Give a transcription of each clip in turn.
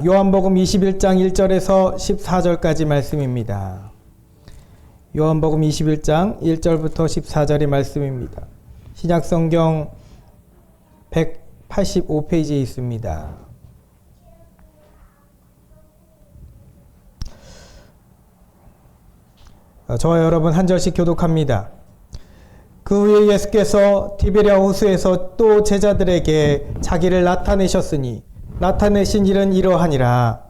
요한복음 21장 1절에서 14절까지 말씀입니다. 요한복음 21장 1절부터 14절의 말씀입니다. 신약성경 185페이지에 있습니다. 저와 여러분 한 절씩 교독합니다. 그 후에 예수께서 디베랴 호수에서 또 제자들에게 자기를 나타내셨으니 나타내신 일은 이러하니라.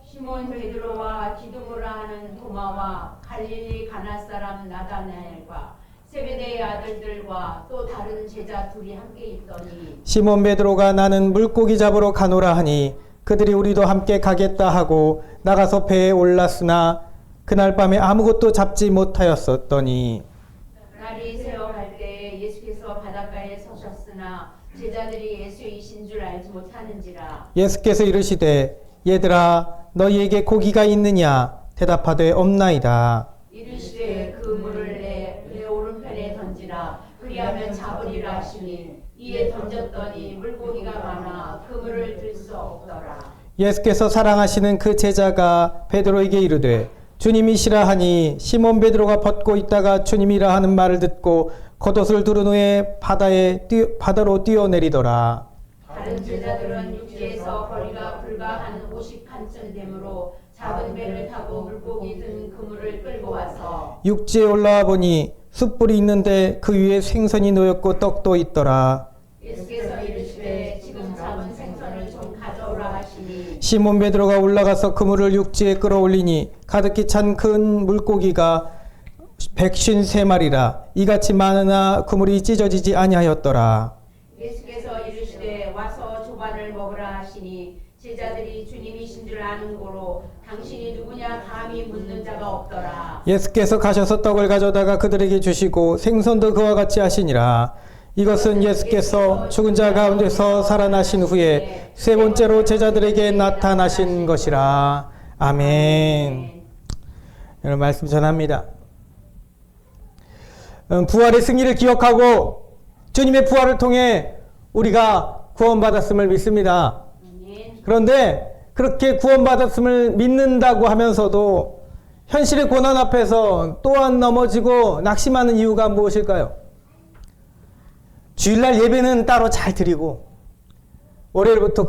시몬 베드로와 디두모라 하는 도마와 갈릴리 가나 사람 나다나엘과 세베대의 아들들과 또 다른 제자 둘이 함께 있더니 시몬 베드로가 나는 물고기 잡으러 가노라 하니 그들이 우리도 함께 가겠다 하고 나가서 배에 올랐으나 그날 밤에 아무것도 잡지 못하였었더니 날이 새어갈 때에 예수께서 바닷가에 서셨으나 제자들이 예수이신 줄 알지 못하는지라. 예수께서 이르시되 얘들아 너희에게 고기가 있느냐 대답하되 없나이다. 이르시되 그 물을 내 오른편에 던지라 그리하면 잡으리라 하시니 이에 던졌더니 물고기가 많아 그물을 들 수 없더라. 예수께서 사랑하시는 그 제자가 베드로에게 이르되 주님이시라 하니 시몬 베드로가 벗고 있다가 주님이라 하는 말을 듣고 겉옷을 두른 후에 바다로 뛰어내리더라. 다른 제자들은 육지에서 거리가 불과 한 50칸쯤 되므로 작은 배를 타고 물고기 든 그물을 끌고 와서 육지에 올라와 보니 숯불이 있는데 그 위에 생선이 놓였고 떡도 있더라. 예수께서 이르시되 지금 잡은 생선을 좀 가져오라 하시니 시몬 베드로가 올라가서 그물을 육지에 끌어올리니 가득히 찬 큰 물고기가 153마리라 이같이 많으나 그물이 찢어지지 아니하였더라. 예수께서 이르시되 와서 조반을 먹으라 하시니 제자들이 주님이신 줄 아는 고로 당신이 누구냐 감히 묻는 자가 없더라. 예수께서 가셔서 떡을 가져다가 그들에게 주시고 생선도 그와 같이 하시니라. 이것은 예수께서 죽은 자 가운데서 살아나신 후에 세 번째로 제자들에게 나타나신 것이라. 아멘. 여러분 말씀 전합니다. 부활의 승리를 기억하고 주님의 부활을 통해 우리가 구원받았음을 믿습니다. 그런데 그렇게 구원받았음을 믿는다고 하면서도 현실의 고난 앞에서 또한 넘어지고 낙심하는 이유가 무엇일까요? 주일날 예배는 따로 잘 드리고 월요일부터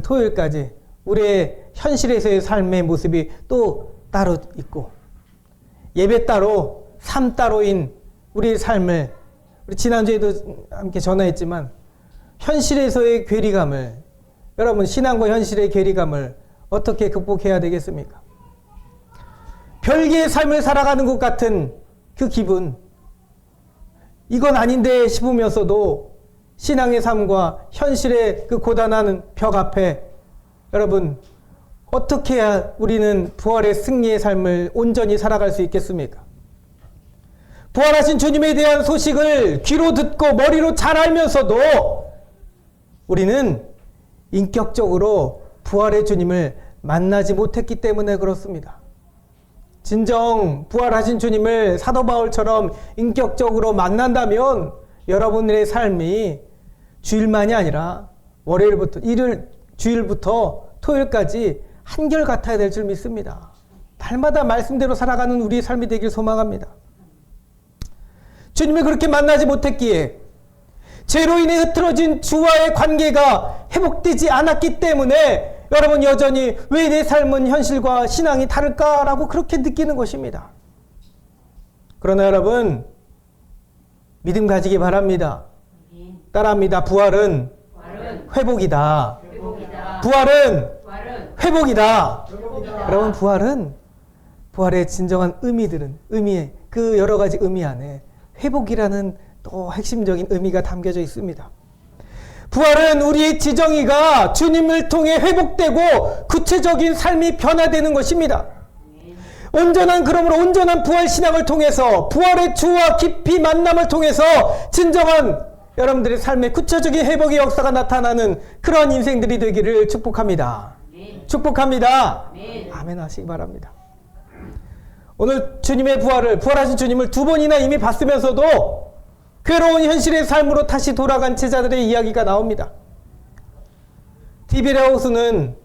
토요일까지 우리의 현실에서의 삶의 모습이 또 따로 있고 예배 따로 삶 따로인 우리의 삶을 우리 지난주에도 함께 전화했지만 현실에서의 괴리감을 여러분 신앙과 현실의 괴리감을 어떻게 극복해야 되겠습니까? 별개의 삶을 살아가는 것 같은 그 기분 이건 아닌데 싶으면서도 신앙의 삶과 현실의 그 고단한 벽 앞에 여러분 어떻게 해야 우리는 부활의 승리의 삶을 온전히 살아갈 수 있겠습니까? 부활하신 주님에 대한 소식을 귀로 듣고 머리로 잘 알면서도 우리는 인격적으로 부활의 주님을 만나지 못했기 때문에 그렇습니다. 진정 부활하신 주님을 사도 바울처럼 인격적으로 만난다면 여러분의 삶이 주일만이 아니라 주일부터 토요일까지 한결같아야 될 줄 믿습니다. 날마다 말씀대로 살아가는 우리의 삶이 되길 소망합니다. 주님을 그렇게 만나지 못했기에 죄로 인해 흐트러진 주와의 관계가 회복되지 않았기 때문에 여러분 여전히 왜 내 삶은 현실과 신앙이 다를까라고 그렇게 느끼는 것입니다. 그러나 여러분 믿음 가지기 바랍니다. 따라합니다. 부활은 회복이다. 부활은 회복이다. 여러분 부활의 진정한 의미의 그 여러 가지 의미 안에 회복이라는 또 핵심적인 의미가 담겨져 있습니다. 부활은 우리의 지정의가 주님을 통해 회복되고 구체적인 삶이 변화되는 것입니다. 그러므로 온전한 부활 신앙을 통해서 부활의 주와 깊이 만남을 통해서 진정한 여러분들의 삶의 구체적인 회복의 역사가 나타나는 그러한 인생들이 되기를 축복합니다. 축복합니다. 아멘 하시기 바랍니다. 오늘 주님의 부활하신 주님을 두 번이나 이미 봤으면서도 괴로운 현실의 삶으로 다시 돌아간 제자들의 이야기가 나옵니다. 디베랴 호수는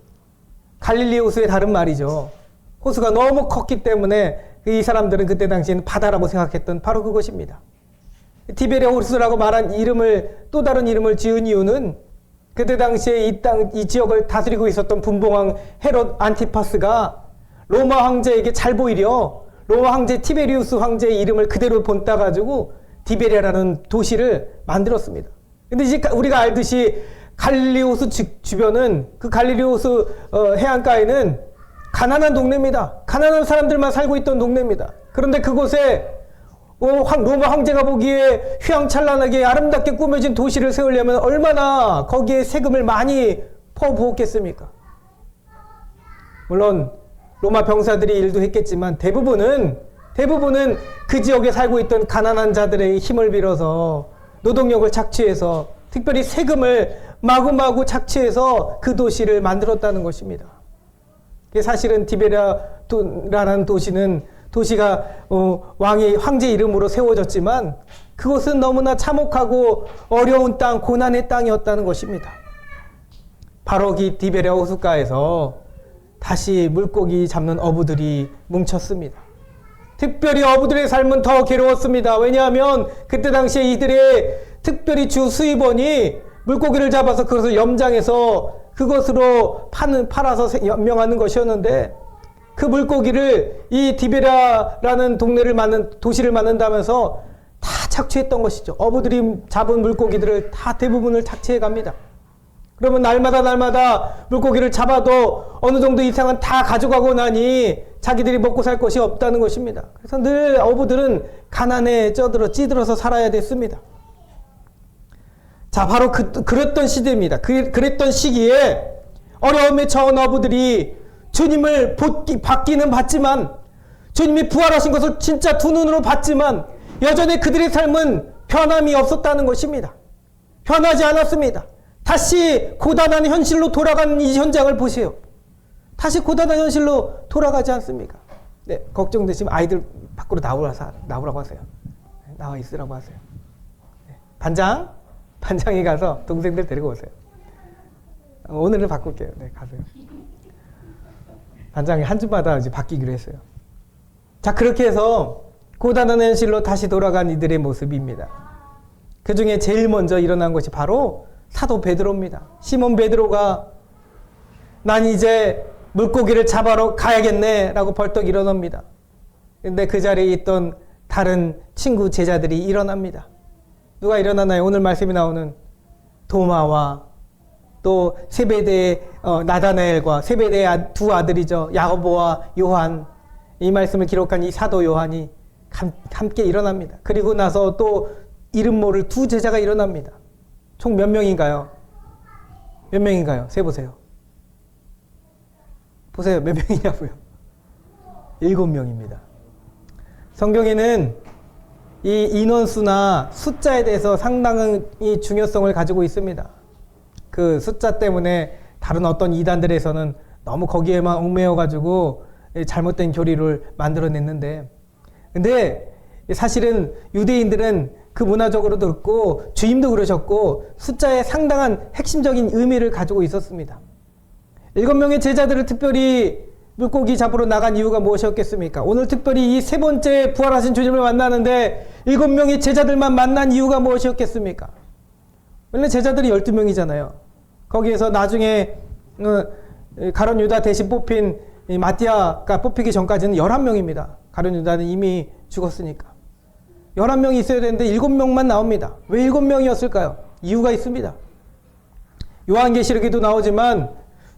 갈릴리 호수의 다른 말이죠. 호수가 너무 컸기 때문에 이 사람들은 그때 당시에는 바다라고 생각했던 바로 그것입니다. 티베리아 호수라고 말한 이름을, 또 다른 이름을 지은 이유는 그때 당시에 이 지역을 다스리고 있었던 분봉왕 헤롯 안티파스가 로마 황제에게 잘 보이려 로마 황제 티베리우스 황제의 이름을 그대로 본따 가지고 디베리아라는 도시를 만들었습니다. 근데 이제 우리가 알듯이 갈릴리 호수 주변은, 그 갈릴리 호수 해안가에는 가난한 동네입니다. 가난한 사람들만 살고 있던 동네입니다. 그런데 그곳에 로마 황제가 보기에 휘황찬란하게 아름답게 꾸며진 도시를 세우려면 얼마나 거기에 세금을 많이 퍼부었겠습니까? 물론 로마 병사들이 일도 했겠지만 대부분은 그 지역에 살고 있던 가난한 자들의 힘을 빌어서 노동력을 착취해서, 특별히 세금을 마구마구 착취해서 그 도시를 만들었다는 것입니다. 사실은 디베리아라는 도시가 황제 이름으로 세워졌지만 그곳은 너무나 참혹하고 어려운 땅, 고난의 땅이었다는 것입니다. 바로 이 디베리아 호숫가에서 다시 물고기 잡는 어부들이 뭉쳤습니다. 특별히 어부들의 삶은 더 괴로웠습니다. 왜냐하면 그때 당시에 이들의 특별히 주 수입원이 물고기를 잡아서 그것을 염장해서 그것으로 팔아서 연명하는 것이었는데, 그 물고기를 이 디베리아라는 도시를 만든다면서 다 착취했던 것이죠. 어부들이 잡은 물고기들을 다 대부분을 착취해 갑니다. 그러면 날마다 물고기를 잡아도 어느 정도 이상은 다 가져가고 나니 자기들이 먹고 살 것이 없다는 것입니다. 그래서 늘 어부들은 가난에 찌들어서 살아야 됐습니다. 자, 바로 그랬던 시대입니다. 그랬던 시기에 어려움에 처한 어부들이 주님을 받기는 봤지만, 주님이 부활하신 것을 진짜 두 눈으로 봤지만 여전히 그들의 삶은 변함이 없었다는 것입니다. 변하지 않았습니다. 다시 고단한 현실로 돌아가는 이 현장을 보세요. 다시 고단한 현실로 돌아가지 않습니까? 네, 걱정되시면 아이들 밖으로 나오라고 하세요. 나와 있으라고 하세요. 네, 반장이 가서 동생들 데리고 오세요. 오늘은 바꿀게요. 네, 가세요. 반장이 한 주마다 이제 바뀌기로 했어요. 자, 그렇게 해서 고단한 현실로 다시 돌아간 이들의 모습입니다. 그 중에 제일 먼저 일어난 것이 바로 사도 베드로입니다. 시몬 베드로가 난 이제 물고기를 잡아러 가야겠네 라고 벌떡 일어납니다. 근데 그 자리에 있던 다른 친구 제자들이 일어납니다. 누가 일어나나요? 오늘 말씀이 나오는 도마와 또 세베대의 나다나엘과 세베대의 두 아들이죠. 야고보와 요한, 이 말씀을 기록한 이 사도 요한이 함께 일어납니다. 그리고 나서 또 이름 모를 두 제자가 일어납니다. 총 몇 명인가요? 몇 명인가요? 세보세요. 보세요. 몇 명이냐고요? 7명입니다. 성경에는 이 인원수나 숫자에 대해서 상당한 이 중요성을 가지고 있습니다. 그 숫자 때문에 다른 어떤 이단들에서는 너무 거기에만 얽매여가지고 잘못된 교리를 만들어냈는데, 근데 사실은 유대인들은 그 문화적으로도 그렇고 주임도 그러셨고 숫자에 상당한 핵심적인 의미를 가지고 있었습니다. 7명의 제자들을 특별히 물고기 잡으러 나간 이유가 무엇이었겠습니까? 오늘 특별히 이 세 번째 부활하신 주님을 만나는데 7명의 제자들만 만난 이유가 무엇이었겠습니까? 원래 제자들이 12명이잖아요. 거기에서 나중에 가룟 유다 대신 뽑힌 마띠아가 뽑히기 전까지는 11명입니다. 가룟 유다는 이미 죽었으니까. 11명이 있어야 되는데 7명만 나옵니다. 왜 7명이었을까요? 이유가 있습니다. 요한계시록에도 나오지만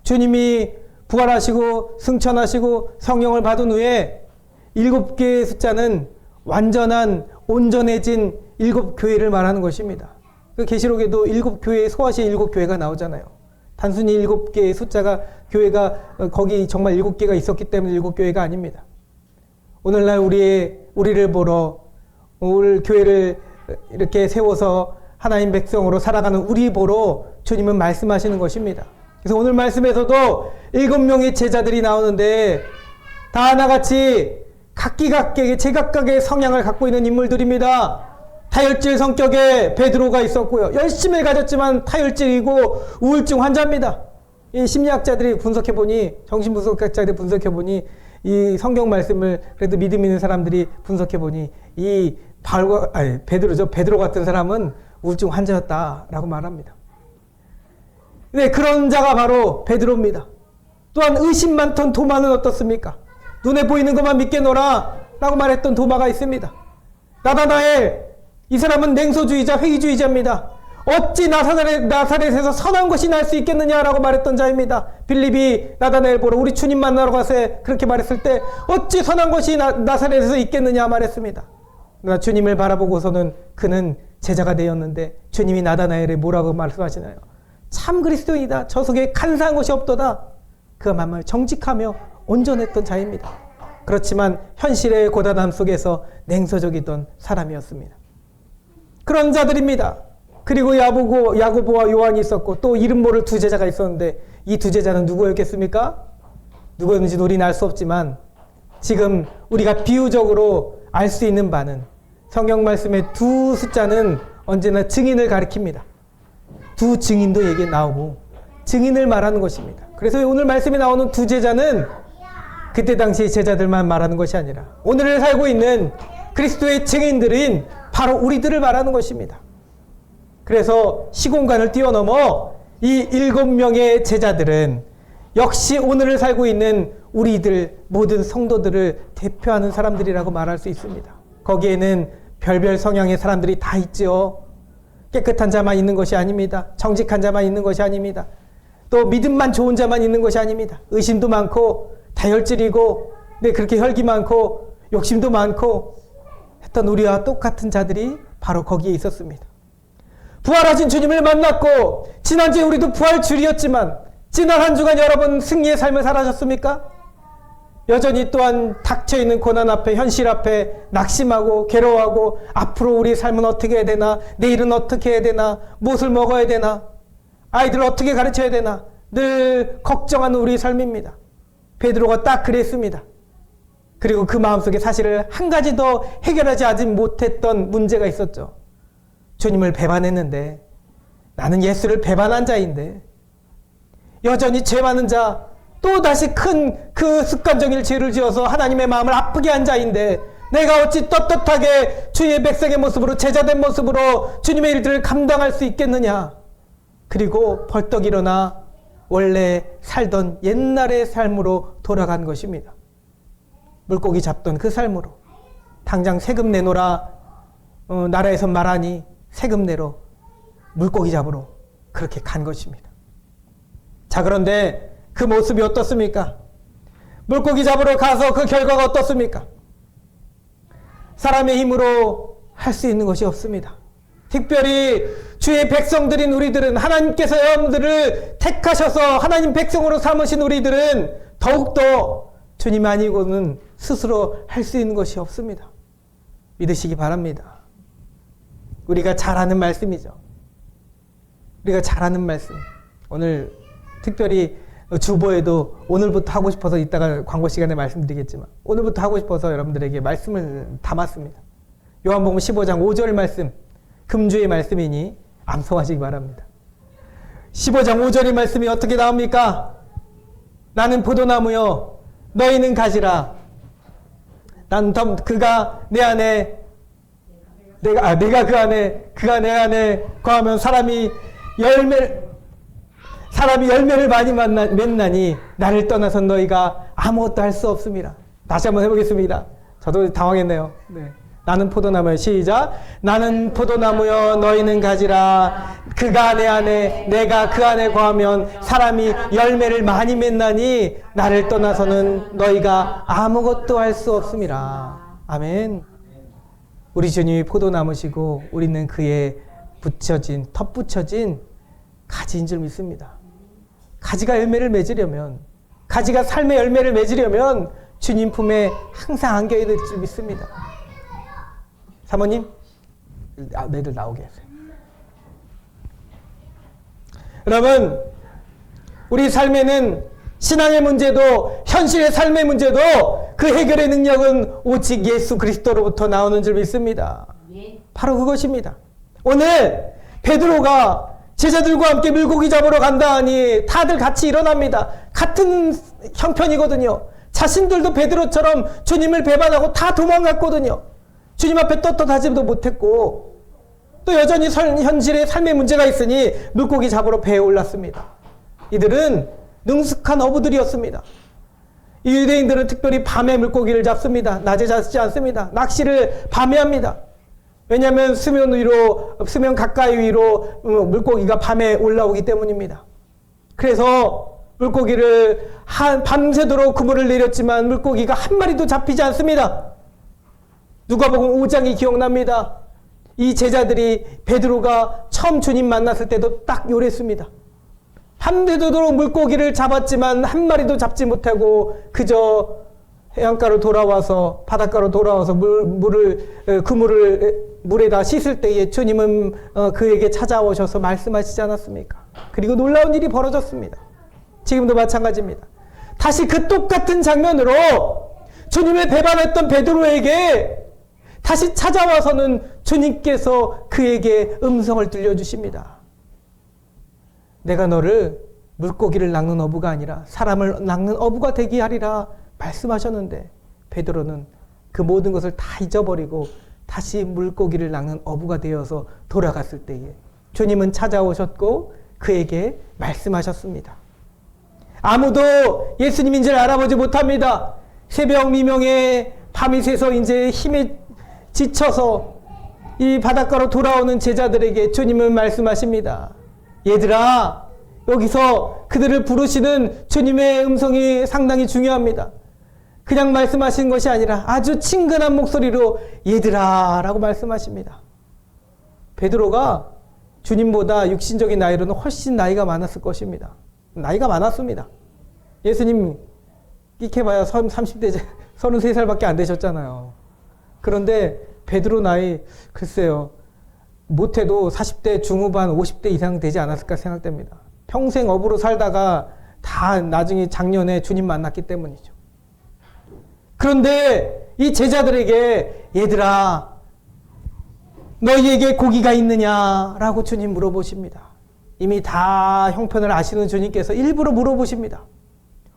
주님이 부활하시고 승천하시고 성령을 받은 후에 7개의 숫자는 완전한 온전해진 7교회를 말하는 것입니다. 그 계시록에도 7교회, 소아시아 7교회가 나오잖아요. 단순히 7개의 숫자가 교회가 거기 정말 7개가 있었기 때문에 7교회가 아닙니다. 오늘날 우리를 보러 오늘 교회를 이렇게 세워서 하나님 백성으로 살아가는 우리 보러 주님은 말씀하시는 것입니다. 그래서 오늘 말씀에서도 7명의 제자들이 나오는데 다 하나같이 각기각계 제각각의 성향을 갖고 있는 인물들입니다. 타혈질 성격의 베드로가 있었고요. 열심히 가졌지만 타혈질이고 우울증 환자입니다. 이 심리학자들이 분석해보니, 정신분석학자들이 분석해보니, 이 성경 말씀을 그래도 믿음 있는 사람들이 분석해보니, 베드로 같은 사람은 우울증 환자였다라고 말합니다. 네, 그런 자가 바로 베드로입니다. 또한 의심 많던 도마는 어떻습니까? 눈에 보이는 것만 믿게노라 라고 말했던 도마가 있습니다. 나다나엘, 이 사람은 냉소주의자, 회의주의자입니다. 어찌 나사렛에서 선한 것이 날 수 있겠느냐라고 말했던 자입니다. 빌립이 나다나엘 보러 우리 주님 만나러 가세 그렇게 말했을 때 어찌 선한 것이 나사렛에서 있겠느냐 말했습니다. 그러나 주님을 바라보고서는 그는 제자가 되었는데 주님이 나다나엘에 뭐라고 말씀하시나요? 참 그리스도이다. 저 속에 간사한 것이 없도다. 그 마음을 정직하며 온전했던 자입니다. 그렇지만 현실의 고단함 속에서 냉소적이던 사람이었습니다. 그런 자들입니다. 그리고 야고보와 요한이 있었고 또 이름 모를 두 제자가 있었는데 이 두 제자는 누구였겠습니까? 누구였는지는 우리는 알 수 없지만 지금 우리가 비유적으로 알 수 있는 바는 성경 말씀의 두 숫자는 언제나 증인을 가리킵니다. 두 증인도 얘기 나오고 증인을 말하는 것입니다. 그래서 오늘 말씀에 나오는 두 제자는 그때 당시 제자들만 말하는 것이 아니라 오늘을 살고 있는 그리스도의 증인들인 바로 우리들을 말하는 것입니다. 그래서 시공간을 뛰어넘어 이 7명의 제자들은 역시 오늘을 살고 있는 우리들 모든 성도들을 대표하는 사람들이라고 말할 수 있습니다. 거기에는 별별 성향의 사람들이 다 있죠. 깨끗한 자만 있는 것이 아닙니다. 정직한 자만 있는 것이 아닙니다. 또 믿음만 좋은 자만 있는 것이 아닙니다. 의심도 많고 다혈질이고 그렇게 혈기 많고 욕심도 많고 했던 우리와 똑같은 자들이 바로 거기에 있었습니다. 부활하신 주님을 만났고 지난주에 우리도 부활주일이었지만 지난 한 주간 여러분 승리의 삶을 살아셨습니까? 여전히 또한 닥쳐있는 고난 앞에 현실 앞에 낙심하고 괴로워하고 앞으로 우리 삶은 어떻게 해야 되나, 내일은 어떻게 해야 되나, 무엇을 먹어야 되나, 아이들을 어떻게 가르쳐야 되나 늘 걱정하는 우리의 삶입니다. 베드로가 딱 그랬습니다. 그리고 그 마음속에 사실을 한 가지 더 해결하지 못했던 문제가 있었죠. 주님을 배반했는데 나는 예수를 배반한 자인데 여전히 죄 많은 자, 또다시 큰 그 습관적인 죄를 지어서 하나님의 마음을 아프게 한 자인데 내가 어찌 떳떳하게 주의 백성의 모습으로 제자된 모습으로 주님의 일들을 감당할 수 있겠느냐. 그리고 벌떡 일어나 원래 살던 옛날의 삶으로 돌아간 것입니다. 물고기 잡던 그 삶으로 당장 세금 내놓으라 나라에서 말하니 세금 내러 물고기 잡으러 그렇게 간 것입니다. 자, 그런데 그 모습이 어떻습니까? 물고기 잡으러 가서 그 결과가 어떻습니까? 사람의 힘으로 할 수 있는 것이 없습니다. 특별히 주의 백성들인 우리들은 하나님께서 여러분들을 택하셔서 하나님 백성으로 삼으신 우리들은 더욱더 주님 아니고는 스스로 할 수 있는 것이 없습니다. 믿으시기 바랍니다. 우리가 잘 아는 말씀이죠. 우리가 잘 아는 말씀. 오늘 특별히 주보에도 오늘부터 하고 싶어서 이따가 광고 시간에 말씀드리겠지만 오늘부터 하고 싶어서 여러분들에게 말씀을 담았습니다. 요한복음 15장 5절 말씀, 금주의 말씀이니 암송하시기 바랍니다. 15장 5절의 말씀이 어떻게 나옵니까? 나는 포도나무요 너희는 가지라. 그가 내 안에 내가 그 안에 그가 내 안에 거하면 사람이 열매를 많이 맺나니 나를 떠나서 너희가 아무것도 할 수 없습니다. 다시 한번 해보겠습니다. 저도 당황했네요. 네. 나는 포도나무요. 시작. 나는 포도나무요 너희는 가지라. 그가 내 안에 내가 그 안에 거하면 사람이 열매를 많이 맺나니 나를 떠나서는 너희가 아무것도 할 수 없습니다. 아멘. 우리 주님이 포도나무시고 우리는 그에 덧붙여진 가지인 줄 믿습니다. 가지가 열매를 맺으려면, 가지가 삶의 열매를 맺으려면 주님 품에 항상 안겨야 될 줄 믿습니다. 사모님, 애들 나오게 하세요. 여러분, 우리 삶에는 신앙의 문제도 현실의 삶의 문제도 그 해결의 능력은 오직 예수 그리스도로부터 나오는 줄 믿습니다. 바로 그것입니다. 오늘 베드로가 제자들과 함께 물고기 잡으러 간다 하니 다들 같이 일어납니다. 같은 형편이거든요. 자신들도 베드로처럼 주님을 배반하고 다 도망갔거든요. 주님 앞에 떳떳하지도 못했고 또 여전히 현실의 삶의 문제가 있으니 물고기 잡으러 배에 올랐습니다. 이들은 능숙한 어부들이었습니다. 이 유대인들은 특별히 밤에 물고기를 잡습니다. 낮에 잡지 않습니다. 낚시를 밤에 합니다. 왜냐하면 수면 가까이 위로 물고기가 밤에 올라오기 때문입니다. 그래서 물고기를 밤새도록 그물을 내렸지만 물고기가 한 마리도 잡히지 않습니다. 누가복음 5장이 기억납니다. 이 제자들이 베드로가 처음 주님 만났을 때도 딱 요랬습니다. 밤새도록 물고기를 잡았지만 한 마리도 잡지 못하고 그저 해안가로 돌아와서 바닷가로 돌아와서 그물을 물에다 씻을 때에 주님은 그에게 찾아오셔서 말씀하시지 않았습니까? 그리고 놀라운 일이 벌어졌습니다. 지금도 마찬가지입니다. 다시 그 똑같은 장면으로 주님을 배반했던 베드로에게 다시 찾아와서는 주님께서 그에게 음성을 들려주십니다. 내가 너를 물고기를 낚는 어부가 아니라 사람을 낚는 어부가 되게 하리라 말씀하셨는데 베드로는 그 모든 것을 다 잊어버리고 다시 물고기를 낚는 어부가 되어서 돌아갔을 때에 주님은 찾아오셨고 그에게 말씀하셨습니다. 아무도 예수님인 줄 알아보지 못합니다. 새벽 미명에 밤이 새서 이제 힘에 지쳐서 이 바닷가로 돌아오는 제자들에게 주님은 말씀하십니다. 얘들아, 여기서 그들을 부르시는 주님의 음성이 상당히 중요합니다. 그냥 말씀하시는 것이 아니라 아주 친근한 목소리로 얘들아 라고 말씀하십니다. 베드로가 주님보다 육신적인 나이로는 훨씬 나이가 많았을 것입니다. 나이가 많았습니다. 예수님 끼케봐야 30대 33살밖에 안 되셨잖아요. 그런데 베드로 나이 글쎄요. 못해도 40대 중후반 50대 이상 되지 않았을까 생각됩니다. 평생 어부로 살다가 다 나중에 작년에 주님 만났기 때문이죠. 그런데 이 제자들에게 얘들아 너희에게 고기가 있느냐라고 주님 물어보십니다. 이미 다 형편을 아시는 주님께서 일부러 물어보십니다.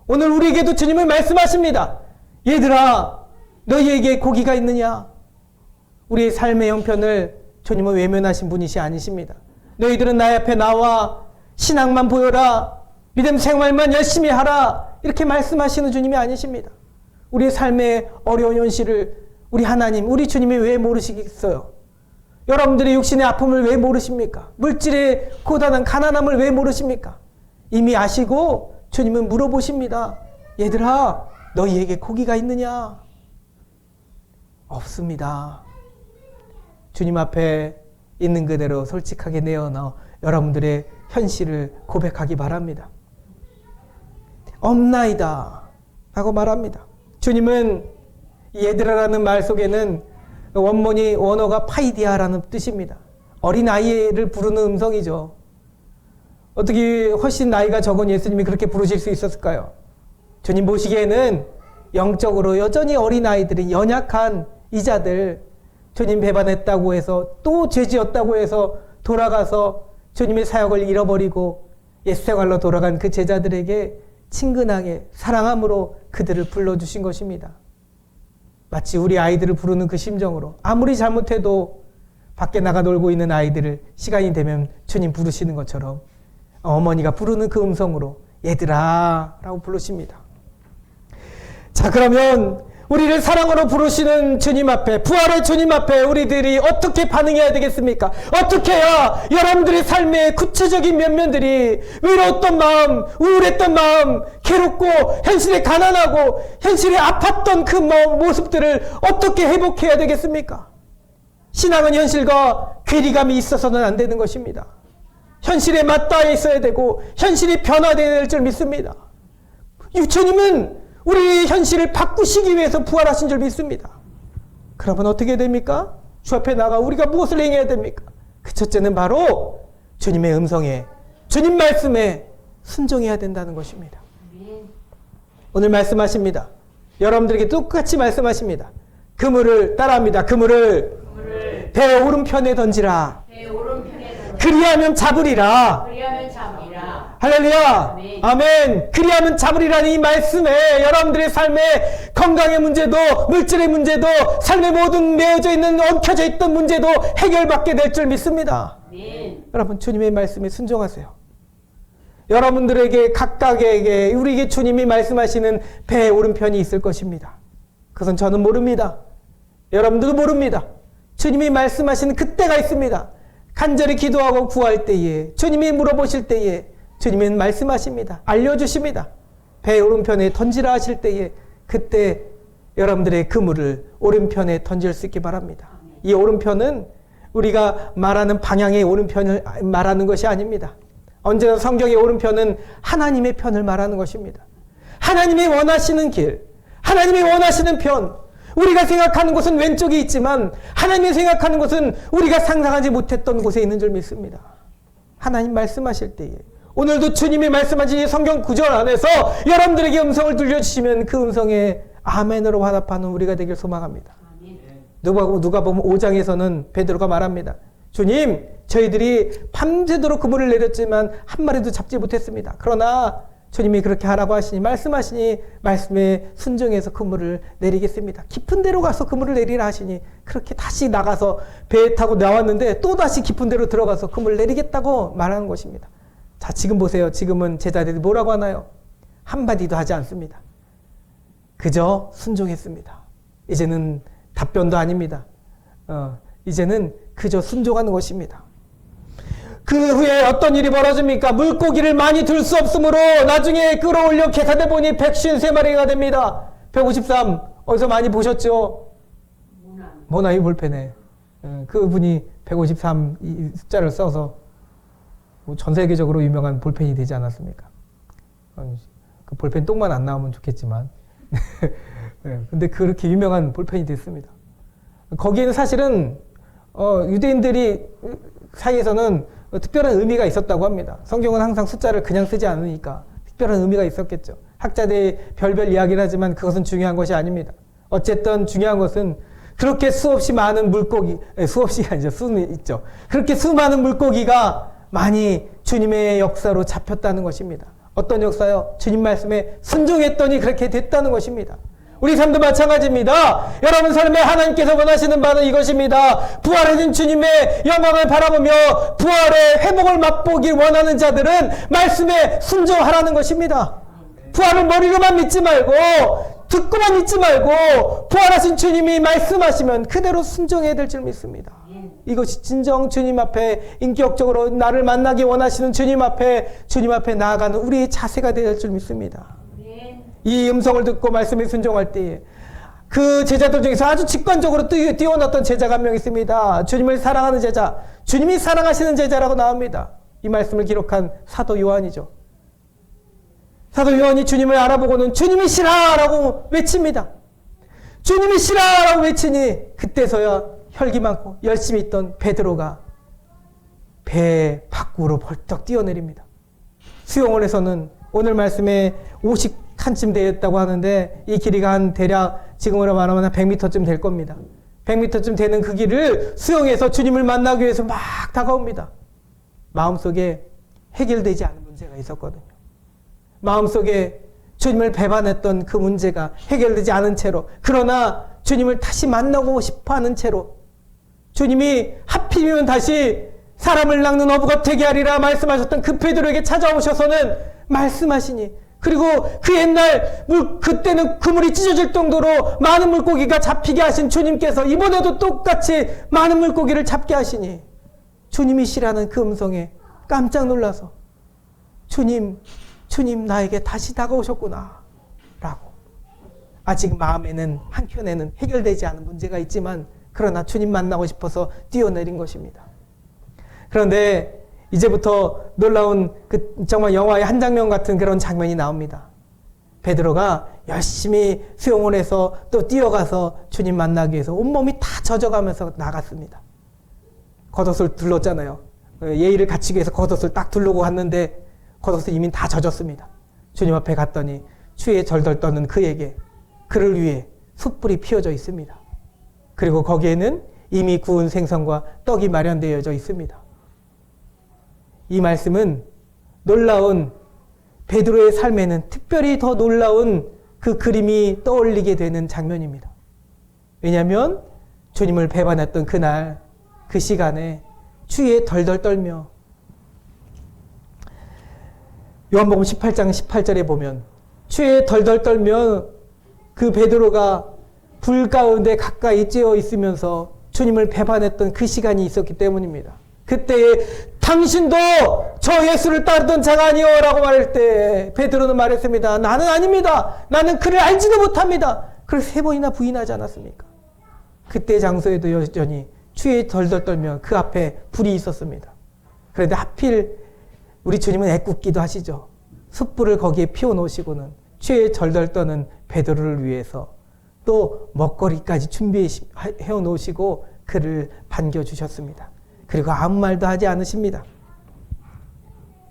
오늘 우리에게도 주님은 말씀하십니다. 얘들아 너희에게 고기가 있느냐? 우리의 삶의 형편을 주님은 외면하신 분이시 아니십니다. 너희들은 나의 앞에 나와 신앙만 보여라. 믿음 생활만 열심히 하라. 이렇게 말씀하시는 주님이 아니십니다. 우리의 삶의 어려운 현실을 우리 하나님, 우리 주님이 왜 모르시겠어요? 여러분들의 육신의 아픔을 왜 모르십니까? 물질의 고단한 가난함을 왜 모르십니까? 이미 아시고 주님은 물어보십니다. 얘들아, 너희에게 고기가 있느냐? 없습니다. 주님 앞에 있는 그대로 솔직하게 내어넣어 여러분들의 현실을 고백하기 바랍니다. 없나이다 라고 말합니다. 주님은 얘들아라는 말 속에는 원어가 파이디아라는 뜻입니다. 어린아이를 부르는 음성이죠. 어떻게 훨씬 나이가 적은 예수님이 그렇게 부르실 수 있었을까요? 주님 보시기에는 영적으로 여전히 어린아이들이 연약한 이자들, 주님 배반했다고 해서 또 죄지었다고 해서 돌아가서 주님의 사역을 잃어버리고 옛생활로 돌아간 그 제자들에게 친근하게 사랑함으로 그들을 불러주신 것입니다. 마치 우리 아이들을 부르는 그 심정으로 아무리 잘못해도 밖에 나가 놀고 있는 아이들을 시간이 되면 주님 부르시는 것처럼 어머니가 부르는 그 음성으로 얘들아 라고 부르십니다. 자, 그러면 우리를 사랑으로 부르시는 주님 앞에, 부활의 주님 앞에 우리들이 어떻게 반응해야 되겠습니까? 어떻게 해야 여러분들의 삶의 구체적인 면면들이 외로웠던 마음, 우울했던 마음, 괴롭고 현실에 가난하고 현실에 아팠던 그 모습들을 어떻게 회복해야 되겠습니까? 신앙은 현실과 괴리감이 있어서는 안 되는 것입니다. 현실에 맞닿아 있어야 되고 현실이 변화되어야 될 줄 믿습니다. 주님은 우리 현실을 바꾸시기 위해서 부활하신 줄 믿습니다. 그러면 어떻게 됩니까? 주 앞에 나가 우리가 무엇을 행해야 됩니까? 그 첫째는 바로 주님의 음성에, 주님 말씀에 순종해야 된다는 것입니다. 오늘 말씀하십니다. 여러분들에게 똑같이 말씀하십니다. 그물을 따라합니다. 그물을 배 오른편에 던지라. 그리하면 잡으리라. 그리하면 잡으리라. 할렐루야. 아멘. 아멘. 그리하면 잡으리라는 이 말씀에 여러분들의 삶의 건강의 문제도, 물질의 문제도, 삶의 모든 메어져 있는, 엉켜져 있던 문제도 해결받게 될 줄 믿습니다. 아멘. 여러분, 주님의 말씀에 순종하세요. 여러분들에게 각각에게 우리에게 주님이 말씀하시는 배의 오른편이 있을 것입니다. 그것은 저는 모릅니다. 여러분들도 모릅니다. 주님이 말씀하시는 그때가 있습니다. 간절히 기도하고 구할 때에, 주님이 물어보실 때에 주님은 말씀하십니다. 알려주십니다. 배의 오른편에 던지라 하실 때에 그때 여러분들의 그물을 오른편에 던질 수 있기 바랍니다. 이 오른편은 우리가 말하는 방향의 오른편을 말하는 것이 아닙니다. 언제나 성경의 오른편은 하나님의 편을 말하는 것입니다. 하나님이 원하시는 길, 하나님이 원하시는 편, 우리가 생각하는 곳은 왼쪽에 있지만 하나님이 생각하는 곳은 우리가 상상하지 못했던 곳에 있는 줄 믿습니다. 하나님 말씀하실 때에 오늘도 주님이 말씀하신 이 성경 구절 안에서 여러분들에게 음성을 들려주시면 그 음성에 아멘으로 화답하는 우리가 되길 소망합니다. 누가복음 5장에서는 베드로가 말합니다. 주님, 저희들이 밤새도록 그물을 내렸지만 한 마리도 잡지 못했습니다. 그러나 주님이 그렇게 하라고 하시니, 말씀하시니 말씀에 순종해서 그물을 내리겠습니다. 깊은 데로 가서 그물을 내리라 하시니 그렇게 다시 나가서 배에 타고 나왔는데 또 다시 깊은 데로 들어가서 그물을 내리겠다고 말하는 것입니다. 자, 지금 보세요. 지금은 제자들이 뭐라고 하나요? 한마디도 하지 않습니다. 그저 순종했습니다. 이제는 답변도 아닙니다. 이제는 그저 순종하는 것입니다. 그 후에 어떤 일이 벌어집니까? 물고기를 많이 들 수 없으므로 나중에 끌어올려 계산해 보니 153마리가 됩니다. 153 어디서 많이 보셨죠? 모나이 볼펜에 그분이 153 이 숫자를 써서 전 세계적으로 유명한 볼펜이 되지 않았습니까? 그 볼펜 똥만 안 나오면 좋겠지만 근데 그렇게 유명한 볼펜이 됐습니다. 거기에는 사실은 유대인들이 사이에서는 특별한 의미가 있었다고 합니다. 성경은 항상 숫자를 그냥 쓰지 않으니까 특별한 의미가 있었겠죠. 학자들이 별별 이야기를 하지만 그것은 중요한 것이 아닙니다. 어쨌든 중요한 것은 그렇게 수없이 많은 물고기, 수없이가 아니죠. 수는 있죠. 그렇게 수많은 물고기가 많이 주님의 역사로 잡혔다는 것입니다. 어떤 역사요? 주님 말씀에 순종했더니 그렇게 됐다는 것입니다. 우리 삶도 마찬가지입니다. 여러분 삶에 하나님께서 원하시는 바는 이것입니다. 부활하신 주님의 영광을 바라보며 부활의 회복을 맛보길 원하는 자들은 말씀에 순종하라는 것입니다. 부활을 머리로만 믿지 말고 듣고만 믿지 말고 부활하신 주님이 말씀하시면 그대로 순종해야 될 줄 믿습니다. 이것이 진정 주님 앞에 인격적으로 나를 만나기 원하시는 주님 앞에 나아가는 우리의 자세가 되어야 될 줄 믿습니다. 이 음성을 듣고 말씀에 순종할 때에 그 제자들 중에서 아주 직관적으로 뛰어났던 제자가 한 명 있습니다. 주님을 사랑하는 제자, 주님이 사랑하시는 제자라고 나옵니다. 이 말씀을 기록한 사도 요한이죠. 사도 요한이 주님을 알아보고는 주님이시라 라고 외칩니다. 주님이시라 라고 외치니 그때서야 혈기 많고 열심히 있던 베드로가 배 밖으로 벌떡 뛰어내립니다. 수영원에서는 오늘 말씀에 50칸쯤 되었다고 하는데 이 길이가 한 대략 지금으로 말하면 한 100m쯤 될 겁니다. 100m쯤 되는 그 길을 수영해서 주님을 만나기 위해서 막 다가옵니다. 마음속에 해결되지 않은 문제가 있었거든요. 마음속에 주님을 배반했던 그 문제가 해결되지 않은 채로, 그러나 주님을 다시 만나고 싶어하는 채로, 주님이 하필이면 다시 사람을 낚는 어부가 되게 하리라 말씀하셨던 그 베드로에게 찾아오셔서는 말씀하시니, 그리고 그 옛날 그때는 그물이 찢어질 정도로 많은 물고기가 잡히게 하신 주님께서 이번에도 똑같이 많은 물고기를 잡게 하시니 주님이시라는 그 음성에 깜짝 놀라서 주님 나에게 다시 다가오셨구나 라고, 아직 마음에는 한켠에는 해결되지 않은 문제가 있지만 그러나 주님 만나고 싶어서 뛰어내린 것입니다. 그런데 이제부터 놀라운 그 정말 영화의 한 장면 같은 그런 장면이 나옵니다. 베드로가 열심히 수영원에서 또 뛰어가서 주님 만나기 위해서 온몸이 다 젖어가면서 나갔습니다. 겉옷을 둘렀잖아요. 예의를 갖추기 위해서 겉옷을 딱 두르고 갔는데 겉옷이 이미 다 젖었습니다. 주님 앞에 갔더니 추위에 절덜 떠는 그에게 그를 위해 숯불이 피워져 있습니다. 그리고 거기에는 이미 구운 생선과 떡이 마련되어져 있습니다. 이 말씀은 놀라운 베드로의 삶에는 특별히 더 놀라운 그 그림이 떠올리게 되는 장면입니다. 왜냐하면 주님을 배반했던 그날 그 시간에 추위에 덜덜 떨며 요한복음 18장 18절에 보면 추위에 덜덜 떨며 그 베드로가 불 가운데 가까이 쬐어 있으면서 주님을 배반했던 그 시간이 있었기 때문입니다. 그때에 당신도 저 예수를 따르던 자가 아니오 라고 말할 때 베드로는 말했습니다. 나는 아닙니다. 나는 그를 알지도 못합니다. 그걸 3번이나 부인하지 않았습니까? 그때 장소에도 여전히 추위에 덜덜 떨며 그 앞에 불이 있었습니다. 그런데 하필 우리 주님은 애꿎기도 하시죠. 숯불을 거기에 피워놓으시고는 추위에 덜덜 떠는 베드로를 위해서 또 먹거리까지 준비해 놓으시고 그를 반겨주셨습니다. 그리고 아무 말도 하지 않으십니다.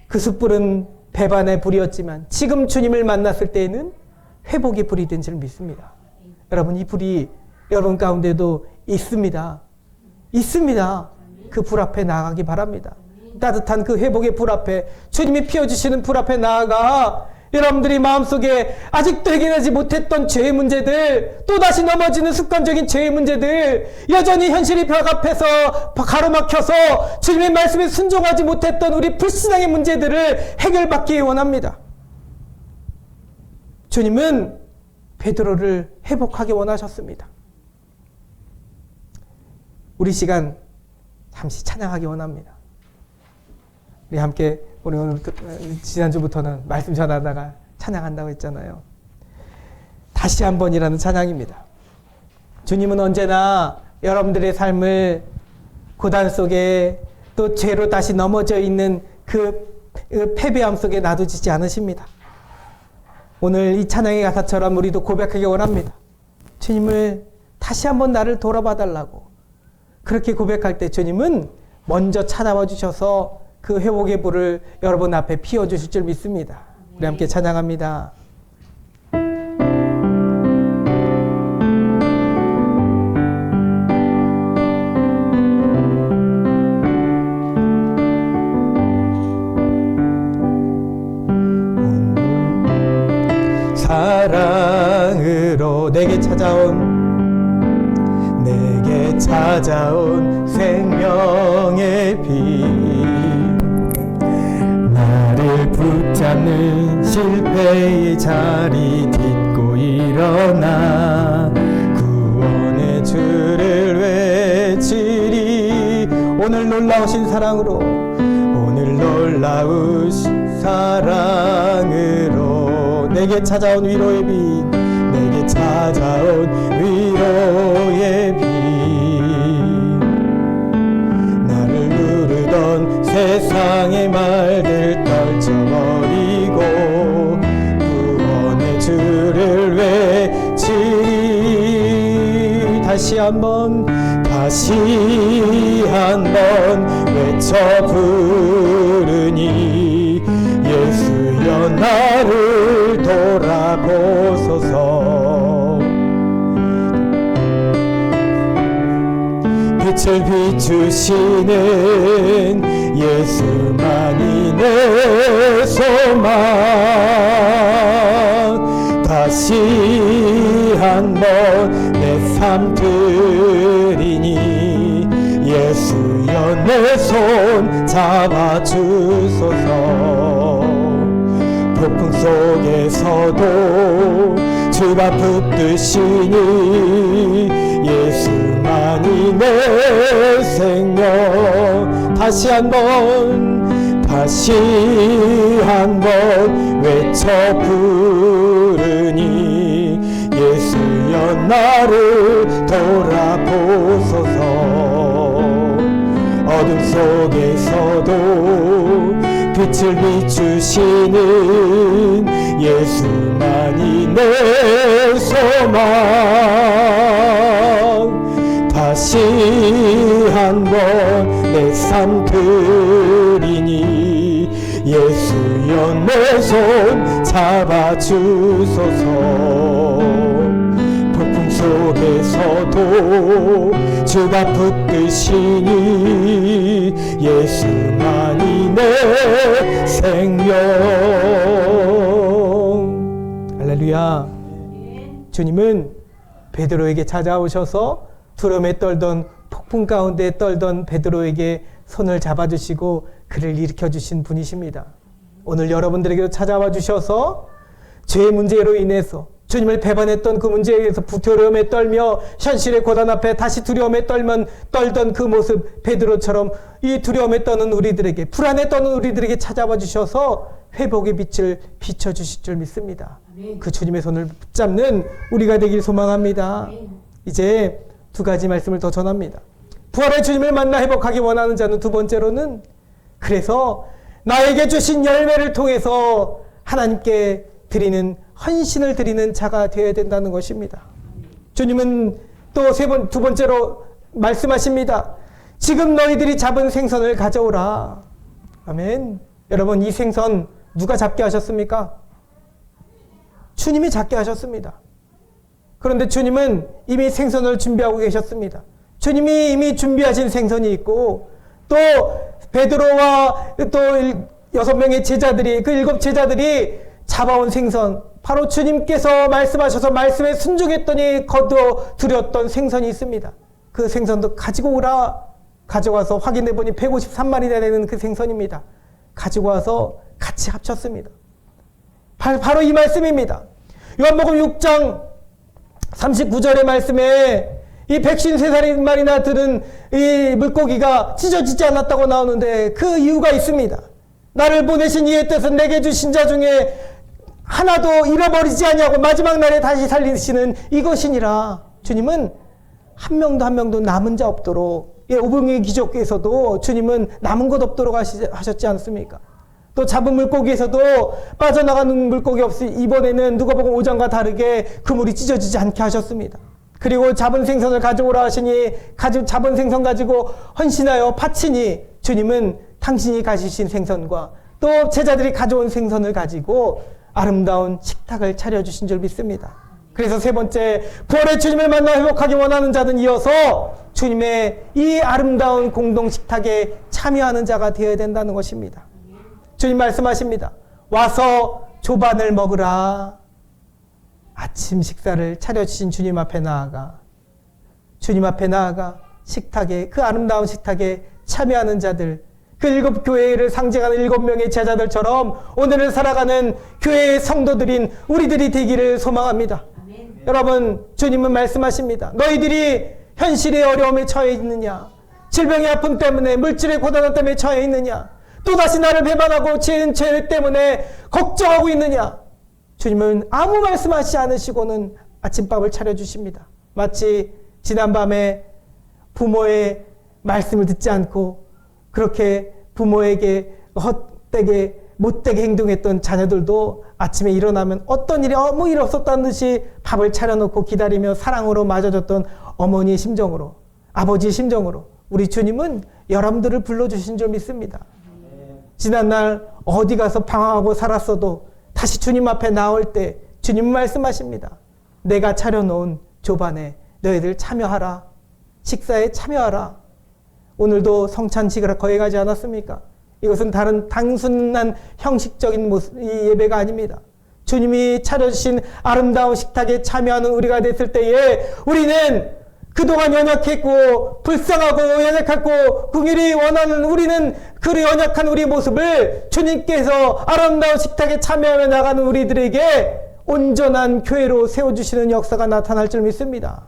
그 숯불은 배반의 불이었지만 지금 주님을 만났을 때에는 회복의 불이 된 줄 믿습니다. 여러분, 이 불이 여러분 가운데도 있습니다. 있습니다. 그 불 앞에 나아가기 바랍니다. 따뜻한 그 회복의 불 앞에, 주님이 피워주시는 불 앞에 나아가 여러분들이 마음속에 아직도 해결하지 못했던 죄의 문제들, 또다시 넘어지는 습관적인 죄의 문제들, 여전히 현실이 벽 앞에서 가로막혀서 주님의 말씀에 순종하지 못했던 우리 불신앙의 문제들을 해결받기 원합니다. 주님은 베드로를 회복하기 원하셨습니다. 우리 시간 잠시 찬양하기 원합니다. 우리 함께, 우리 오늘 지난주부터는 말씀 전하다가 찬양한다고 했잖아요. 다시 한 번이라는 찬양입니다. 주님은 언제나 여러분들의 삶을 고단 속에 또 죄로 다시 넘어져 있는 그 패배함 속에 놔두지 않으십니다. 오늘 이 찬양의 가사처럼 우리도 고백하기 원합니다. 주님을 다시 한번 나를 돌아봐 달라고. 그렇게 고백할 때 주님은 먼저 찾아와 주셔서 그 회복의 불을 여러분 앞에 피워주실 줄 믿습니다. 우리 함께 찬양합니다. 사랑으로 내게 찾아온 생명의 빛, 나를 붙잡는 실패의 자리 딛고 일어나 구원의 주를 외치리. 오늘 놀라우신 사랑으로, 오늘 놀라우신 사랑으로 내게 찾아온 위로의 빛, 내게 찾아온 위로의 빛, 나를 누르던 세상의 말들 떨쳐버리고 구원의 주를 외치리. 다시 한번 외쳐 부르니 예수여 나를 돌아보소서. 빛을 비추시는 예수만이 내 소망. 다시 한번 내 삶 드리니 예수여 내 손 잡아주소서. 폭풍 속에서도 주가 붙드시니 예수만이 내 생명. 다시 한번 외쳐 부르니 예수여 나를 돌아보소서. 어둠 속에서도 빛을 비추시는 예수만이 내 소망. 다시 한번 내 삶 드리니 예수여 내 손 잡아주소서. 폭풍 속에서도 주가 붙드시니 예수만이 내 생명. 할렐루야. 주님은 베드로에게 찾아오셔서 두려움에 떨던 폭풍 가운데 떨던 베드로에게 손을 잡아주시고 그를 일으켜주신 분이십니다. 오늘 여러분들에게도 찾아와 주셔서 죄의 문제로 인해서 주님을 배반했던 그 문제에 의해서 두려움에 떨며 현실의 고단 앞에 다시 두려움에 떨던 그 모습, 베드로처럼 이 두려움에 떠는 우리들에게, 불안에 떠는 우리들에게 찾아와 주셔서 회복의 빛을 비춰주실 줄 믿습니다. 그 주님의 손을 붙잡는 우리가 되길 소망합니다. 이제 두 가지 말씀을 더 전합니다. 부활의 주님을 만나 회복하기 원하는 자는 두 번째로는, 그래서 나에게 주신 열매를 통해서 하나님께 드리는 헌신을 드리는 자가 되어야 된다는 것입니다. 주님은 또 두 번째로 말씀하십니다. 지금 너희들이 잡은 생선을 가져오라. 아멘. 여러분, 이 생선 누가 잡게 하셨습니까? 주님이 잡게 하셨습니다. 그런데 주님은 이미 생선을 준비하고 계셨습니다. 주님이 이미 준비하신 생선이 있고, 또 베드로와 또 6명의 제자들이, 그 7 제자들이 잡아온 생선, 바로 주님께서 말씀하셔서 말씀에 순종했더니 거두어 드렸던 생선이 있습니다. 그 생선도 가지고 오라. 가져와서 확인해 보니 153마리나 되는 그 생선입니다. 가지고 와서 같이 합쳤습니다. 바로 이 말씀입니다. 요한복음 6장 39절의 말씀에 이 153마리나 들은 이 물고기가 찢어지지 않았다고 나오는데 그 이유가 있습니다. 나를 보내신 이의 뜻은 내게 주신 자 중에 하나도 잃어버리지 아니하고 마지막 날에 다시 살리시는 이것이니라. 주님은 한 명도 남은 자 없도록, 오병이의 기적에서도 주님은 남은 것 없도록 하셨지 않습니까? 또 잡은 물고기에서도 빠져나가는 물고기 없이 이번에는 누가복음 5장과 다르게 그물이 찢어지지 않게 하셨습니다. 그리고 잡은 생선을 가져오라 하시니 잡은 생선 가지고 헌신하여 바치니 주님은 당신이 가지신 생선과 또 제자들이 가져온 생선을 가지고 아름다운 식탁을 차려주신 줄 믿습니다. 그래서 세 번째, 부활의 주님을 만나 회복하기 원하는 자는 이어서 주님의 이 아름다운 공동 식탁에 참여하는 자가 되어야 된다는 것입니다. 주님 말씀하십니다. 와서 조반을 먹으라. 아침 식사를 차려주신 주님 앞에 나아가 식탁에, 그 아름다운 식탁에 참여하는 자들, 그 7 교회를 상징하는 7명의 제자들처럼 오늘을 살아가는 교회의 성도들인 우리들이 되기를 소망합니다. 아멘. 여러분, 주님은 말씀하십니다. 너희들이 현실의 어려움에 처해 있느냐? 질병의 아픔 때문에, 물질의 고단함 때문에 처해 있느냐? 또다시 나를 배반하고 죄 때문에 걱정하고 있느냐? 주님은 아무 말씀하시지 않으시고는 아침밥을 차려주십니다. 마치 지난밤에 부모의 말씀을 듣지 않고 그렇게 부모에게 헛되게 못되게 행동했던 자녀들도 아침에 일어나면 어떤 일이 아무 일 없었다는 듯이 밥을 차려놓고 기다리며 사랑으로 맞아줬던 어머니의 심정으로, 아버지의 심정으로 우리 주님은 여러분들을 불러주신 줄 믿습니다. 지난날 어디 가서 방황하고 살았어도 다시 주님 앞에 나올 때 주님은 말씀하십니다. 내가 차려놓은 조반에 너희들 참여하라. 식사에 참여하라. 오늘도 성찬식을 거행하지 않았습니까? 이것은 다른 단순한 형식적인 이 예배가 아닙니다. 주님이 차려주신 아름다운 식탁에 참여하는 우리가 됐을 때에 우리는 그동안 연약했고 불쌍하고 연약했고 긍휼이 원하는 우리는 그 연약한 우리의 모습을 주님께서 아름다운 식탁에 참여하며 나가는 우리들에게 온전한 교회로 세워주시는 역사가 나타날 줄 믿습니다.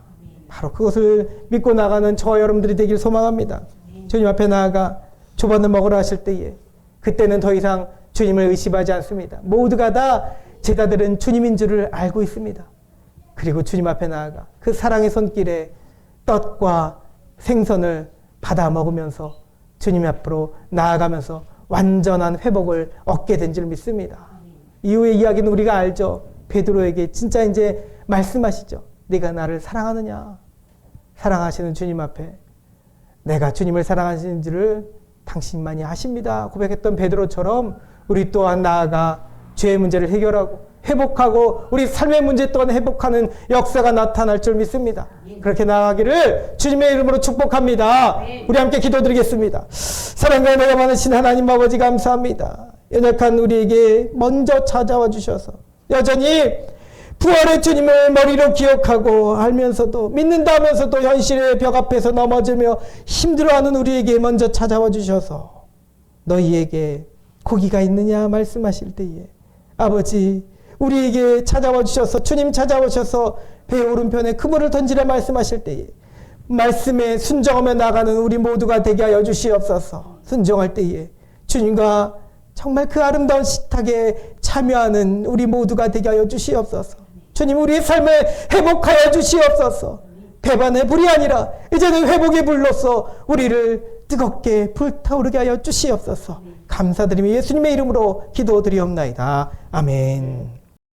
바로 그것을 믿고 나가는 저와 여러분들이 되길 소망합니다. 주님 앞에 나아가 조반을 먹으라 하실 때에 그때는 더 이상 주님을 의심하지 않습니다. 모두가 다 제자들은 주님인 줄을 알고 있습니다. 그리고 주님 앞에 나아가 그 사랑의 손길에 떡과 생선을 받아 먹으면서 주님 앞으로 나아가면서 완전한 회복을 얻게 된 줄 믿습니다. 이후의 이야기는 우리가 알죠. 베드로에게 진짜 이제 말씀하시죠. 네가 나를 사랑하느냐? 사랑하시는 주님 앞에 내가 주님을 사랑하시는지를 당신만이 아십니다. 고백했던 베드로처럼 우리 또한 나아가 죄의 문제를 해결하고 회복하고 우리 삶의 문제 또한 회복하는 역사가 나타날 줄 믿습니다. 그렇게 나아가기를 주님의 이름으로 축복합니다. 우리 함께 기도드리겠습니다. 사랑과 은혜가 많으신 하나님 아버지 감사합니다. 연약한 우리에게 먼저 찾아와 주셔서 여전히 부활의 주님을 머리로 기억하고 알면서도 믿는다 하면서도 현실의 벽 앞에서 넘어지며 힘들어하는 우리에게 먼저 찾아와 주셔서 너희에게 고기가 있느냐 말씀하실 때에 아버지 우리에게 찾아와 주셔서 주님 찾아오셔서 배 오른편에 그물을 던지라 말씀하실 때에 말씀에 순종하며 나가는 우리 모두가 되게 하여 주시옵소서. 순종할 때에 주님과 정말 그 아름다운 식탁에 참여하는 우리 모두가 되게 하여 주시옵소서. 주님 우리의 삶을 회복하여 주시옵소서. 배반의 불이 아니라 이제는 회복의 불로서 우리를 뜨겁게 불타오르게 하여 주시옵소서. 감사드리며 예수님의 이름으로 기도드리옵나이다. 아멘.